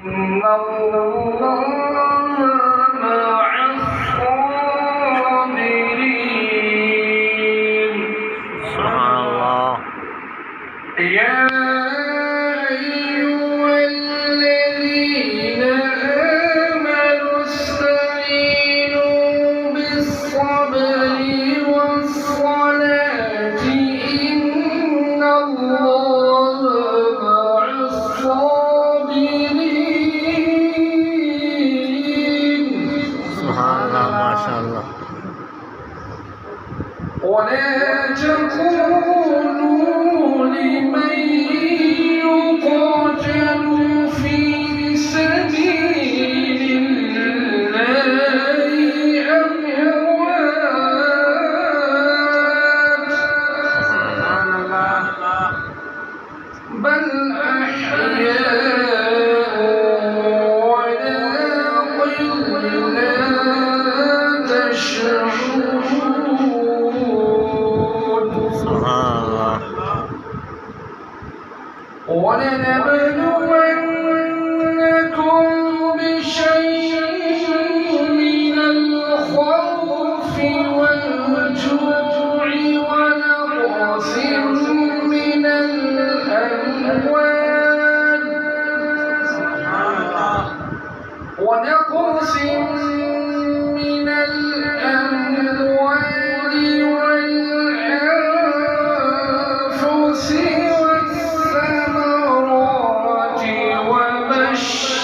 إن الله مع الصابرين. سبحان الله. يا أيها الذين آمنوا استعينوا بالصبر والصلاة إن الله مع الصابرين. سبحان الله ما شاء الله. ولا تكونوا لمن يقاتل في سبيل الله أموات بل أحياء ولكن لا تشعرون. سبحان الله. ولنبلونكم بشيء من الخوف والجوع ونقص من الأموال والأنفس والثمرات وبشر